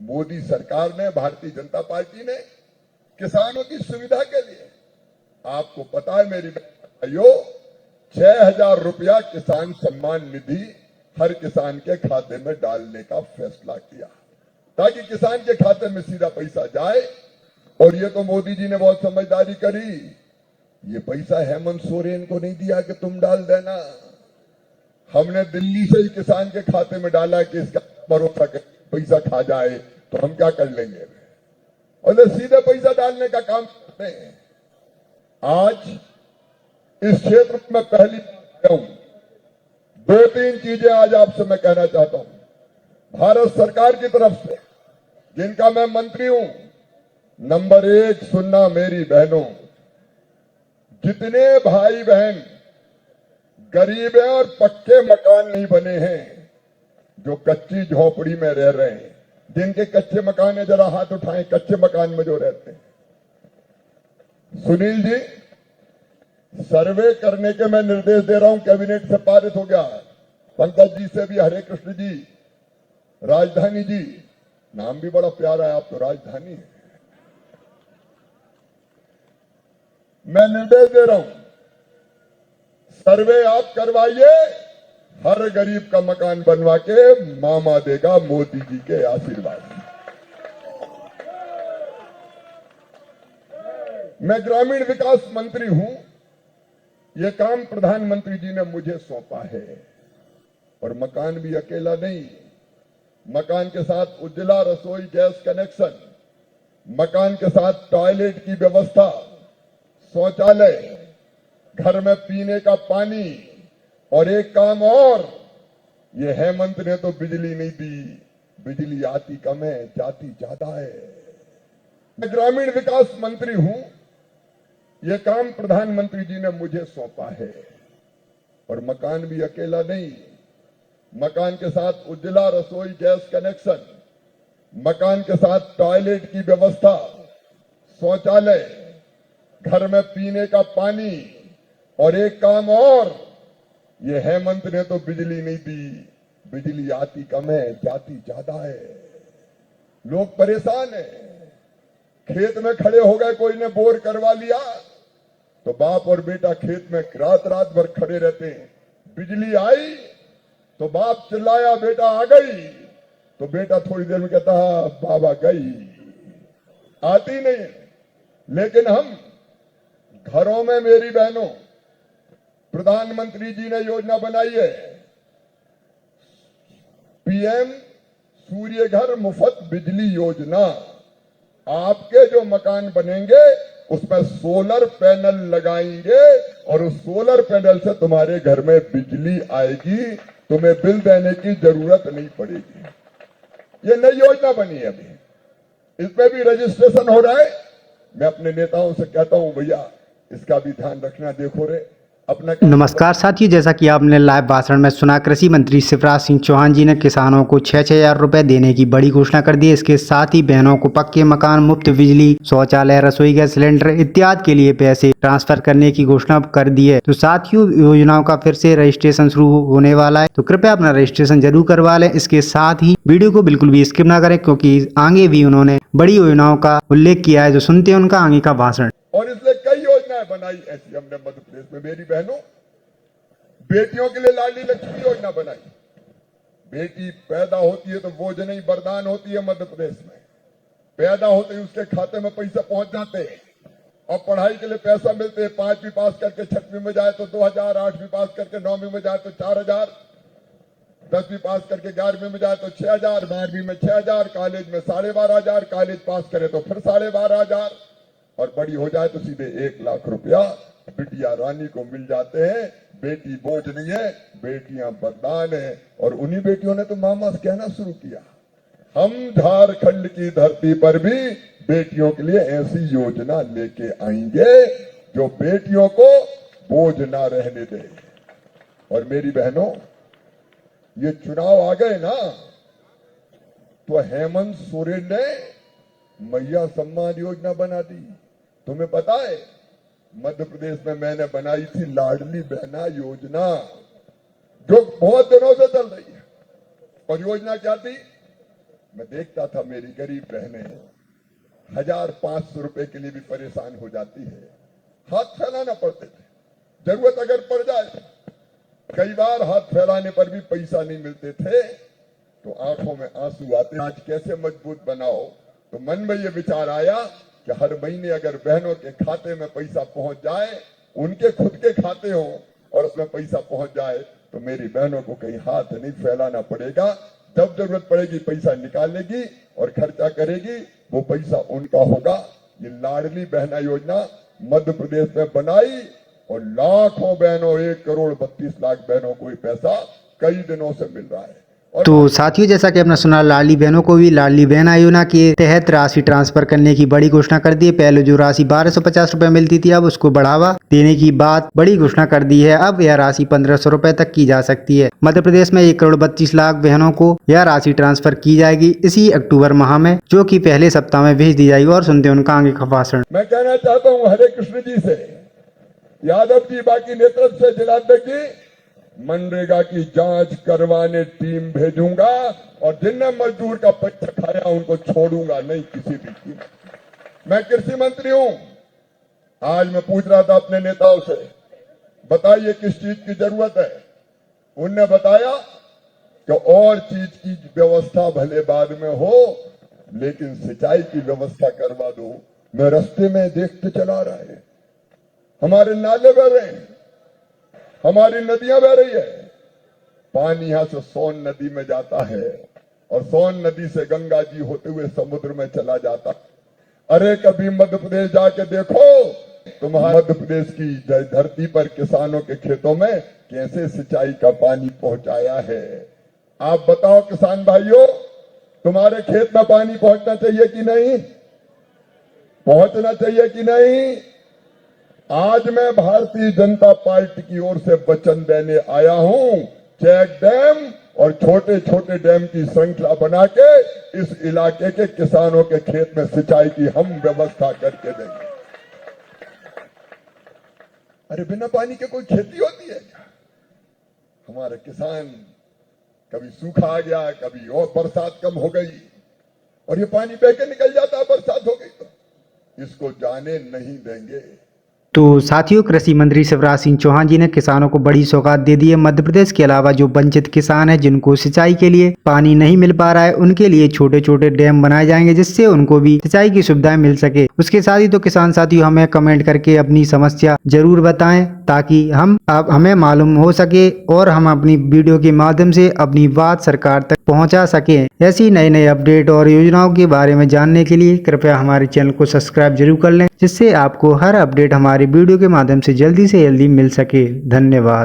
मोदी सरकार ने, भारतीय जनता पार्टी ने किसानों की सुविधा के लिए, आपको पता है मेरी भाइयों, 6,000 रुपया किसान सम्मान निधि हर किसान के खाते में डालने का फैसला किया, ताकि किसान के खाते में सीधा पैसा जाए। और ये तो मोदी जी ने बहुत समझदारी करी, ये पैसा हेमंत सोरेन को नहीं दिया कि तुम डाल देना, हमने दिल्ली से ही किसान के खाते में डाला कि इसका भरोसा कर पैसा खा जाए तो हम क्या कर लेंगे, और सीधे पैसा डालने का काम करते हैं। आज इस क्षेत्र में पहली बार हूं, 2-3 चीजें आज आपसे मैं कहना चाहता हूं। भारत सरकार की तरफ से, जिनका मैं मंत्री हूं, नंबर 1 सुनना मेरी बहनों, जितने भाई बहन गरीब हैं और पक्के मकान नहीं बने हैं, जो कच्ची झोपड़ी में रह रहे हैं, जिनके कच्चे मकान है, जरा हाथ उठाएं, कच्चे मकान में जो रहते हैं। सुनील जी, सर्वे करने के मैं निर्देश दे रहा हूं, कैबिनेट से पारित हो गया। पंकज जी से भी, हरे कृष्ण जी, राजधानी जी, नाम भी बड़ा प्यारा है, आप तो राजधानी है। मैं निर्देश दे रहा हूं, सर्वे आप करवाइए, हर गरीब का मकान बनवा के मामा देगा मोदी जी के आशीर्वाद। मैं ग्रामीण विकास मंत्री हूं, यह काम प्रधानमंत्री जी ने मुझे सौंपा है। और मकान भी अकेला नहीं, मकान के साथ उज्ज्वला रसोई गैस कनेक्शन, मकान के साथ टॉयलेट की व्यवस्था, शौचालय, घर में पीने का पानी, और एक काम और, ये हेमंत ने तो बिजली नहीं दी, बिजली आती कम है, जाती ज्यादा है। मैं ग्रामीण विकास मंत्री हूं, यह काम प्रधानमंत्री जी ने मुझे सौंपा है। और मकान भी अकेला नहीं, मकान के साथ उज्ज्वला रसोई गैस कनेक्शन, मकान के साथ टॉयलेट की व्यवस्था, शौचालय, घर में पीने का पानी, और एक काम और, ये हेमंत ने तो बिजली नहीं दी, बिजली आती कम है, जाती ज्यादा है। लोग परेशान हैं, खेत में खड़े हो गए, कोई ने बोर करवा लिया तो बाप और बेटा खेत में रात रात भर खड़े रहते हैं। बिजली आई तो बाप चिल्लाया, बेटा आ गई, तो बेटा थोड़ी देर में कहता बाबा गई, आती नहीं। लेकिन हम घरों में, मेरी बहनों, प्रधानमंत्री जी ने योजना बनाई है, पीएम सूर्य घर मुफ्त बिजली योजना। आपके जो मकान बनेंगे उसमें सोलर पैनल लगाएंगे, और उस सोलर पैनल से तुम्हारे घर में बिजली आएगी, तुम्हें बिल देने की जरूरत नहीं पड़ेगी। ये नई योजना बनी है, अभी इस पे भी रजिस्ट्रेशन हो रहा है। मैं अपने नेताओं से कहता हूं, भैया इसका भी ध्यान रखना, देखो रे अपना। नमस्कार साथियों, जैसा कि आपने लाइव भाषण में सुना, कृषि मंत्री शिवराज सिंह चौहान जी ने किसानों को 6,000 रुपए देने की बड़ी घोषणा कर दी है। इसके साथ ही बहनों को पक्के मकान, मुफ्त बिजली, शौचालय, रसोई गैस सिलेंडर इत्यादि के लिए पैसे ट्रांसफर करने की घोषणा कर दी है। तो साथियों, योजनाओं का फिर से रजिस्ट्रेशन शुरू होने वाला है, तो कृपया अपना रजिस्ट्रेशन जरूर करवा लें। इसके साथ ही वीडियो को बिल्कुल भी स्किप ना करें, क्योंकि आगे भी उन्होंने बड़ी योजनाओं का उल्लेख किया है। जो सुनते हैं उनका आगे का भाषण। और इसलिए कई योजनाएं बनाई ऐसी हमने मध्य प्रदेश में। मेरी बहनों, बेटियों के लिए लाडली लक्ष्मी योजना बनाई। बेटी पैदा होती है तो बोझ नहीं, वरदान होती है। मध्य प्रदेश में पैदा होते ही उसके खाते में पैसा पहुंच जाते हैं, और पढ़ाई के लिए पैसा मिलते हैं। 5वीं पास करके 6वीं में जाए तो 2,000, 8वीं पास करके 9वीं में जाए तो 4,000, 10वीं पास करके 11वीं में जाए तो 6,000, 12वीं में 6,000, कॉलेज में 12,500, कॉलेज पास करे तो फिर 12,500, और बड़ी हो जाए तो सीधे 1 लाख रुपया बिटिया रानी को मिल जाते हैं। बेटी बोझ नहीं है, बेटियां वरदान है। और उन्हीं बेटियों ने तो मामा से कहना शुरू किया, हम झारखंड की धरती पर भी बेटियों के लिए ऐसी योजना लेके आएंगे जो बेटियों को बोझ ना रहने दे। और मेरी बहनों, ये चुनाव आ गए ना, तो हेमंत सोरेन ने मैया सम्मान योजना बना दी। तुम्हें पता है, मध्य प्रदेश में मैंने बनाई थी लाडली बहना योजना, जो बहुत दिनों से चल रही है। और योजना क्या थी? मैं देखता था मेरी गरीब बहनें 1,500 रुपए के लिए भी परेशान हो जाती है, हाथ फैलाना पड़ते थे, जरूरत अगर पड़ जाए, कई बार हाथ फैलाने पर भी पैसा नहीं मिलते थे तो आंखों में आंसू आते। आज कैसे मजबूत बनाओ, तो मन में ये विचार आया कि हर महीने अगर बहनों के खाते में पैसा पहुंच जाए, उनके खुद के खाते हो और उसमें पैसा पहुंच जाए, तो मेरी बहनों को कहीं हाथ नहीं फैलाना पड़ेगा। जब जरूरत पड़ेगी पैसा निकालेगी और खर्चा करेगी, वो पैसा उनका होगा। ये लाडली बहना योजना मध्य प्रदेश में बनाई और लाखों बहनों, 1,32,00,000 बहनों को ये पैसा कई दिनों से मिल रहा है। तो साथियों, जैसा कि अपना सुना, लाडली बहनों को भी लाडली बहन योजना के तहत राशि ट्रांसफर करने की बड़ी घोषणा कर दी है। पहले जो राशि 1250 रुपए मिलती थी, अब उसको बढ़ावा देने की बात बड़ी घोषणा कर दी है। अब यह राशि 1500 रुपए तक की जा सकती है। मध्य प्रदेश में 1,32,00,000 बहनों को यह राशि ट्रांसफर की जाएगी इसी अक्टूबर माह में, जो की पहले सप्ताह में भेज दी जाएगी। और सुनते हैं उनका आगे का भाषण। मैं कहना चाहता हूँ हरे कृष्ण जी से, यादव जी, बाकी नेतृत्व से, जिलाध्यक्ष जी, मनरेगा की जांच करवाने टीम भेजूंगा और जिनने मजदूर का पक्ष खाया उनको छोड़ूंगा नहीं किसी भी कीमत। मैं कृषि मंत्री हूं। आज मैं पूछ रहा था अपने नेताओं से, बताइए किस चीज की जरूरत है। उनने बताया कि और चीज की व्यवस्था भले बाद में हो, लेकिन सिंचाई की व्यवस्था करवा दो। मैं रास्ते में देखते चला रहा है, हमारे नाले बह रहे हैं, हमारी नदियां बह रही है, पानी यहां से सोन नदी में जाता है और सोन नदी से गंगा जी होते हुए समुद्र में चला जाता। अरे कभी मध्य प्रदेश जाके देखो, तुम्हारे मध्य प्रदेश की धरती पर किसानों के खेतों में कैसे सिंचाई का पानी पहुंचाया है। आप बताओ किसान भाइयों, तुम्हारे खेत में पानी पहुंचना चाहिए कि नहीं? पहुंचना चाहिए कि नहीं? आज मैं भारतीय जनता पार्टी की ओर से वचन देने आया हूं, चेक डैम और छोटे छोटे डैम की श्रृंखला बना के इस इलाके के किसानों के खेत में सिंचाई की हम व्यवस्था करके देंगे। अरे बिना पानी के कोई खेती होती है क्या? हमारे किसान, कभी सूखा आ गया, कभी और बरसात कम हो गई और ये पानी बह के निकल जाता है, बरसात हो गई तो इसको जाने नहीं देंगे। तो साथियों, कृषि मंत्री शिवराज सिंह चौहान जी ने किसानों को बड़ी सौगात दे दी है। मध्य प्रदेश के अलावा जो वंचित किसान हैं, जिनको सिंचाई के लिए पानी नहीं मिल पा रहा है, उनके लिए छोटे छोटे डैम बनाए जाएंगे, जिससे उनको भी सिंचाई की सुविधाएं मिल सके। उसके साथ ही तो किसान साथियों, हमें कमेंट करके अपनी समस्या जरूर बताएं, ताकि हमें मालूम हो सके और हम अपनी वीडियो के माध्यम से अपनी बात सरकार तक पहुंचा सकें। ऐसी नई नई अपडेट और योजनाओं के बारे में जानने के लिए कृपया हमारे चैनल को सब्सक्राइब जरूर कर लें, जिससे आपको हर अपडेट हमारे वीडियो के माध्यम से जल्दी मिल सके। धन्यवाद।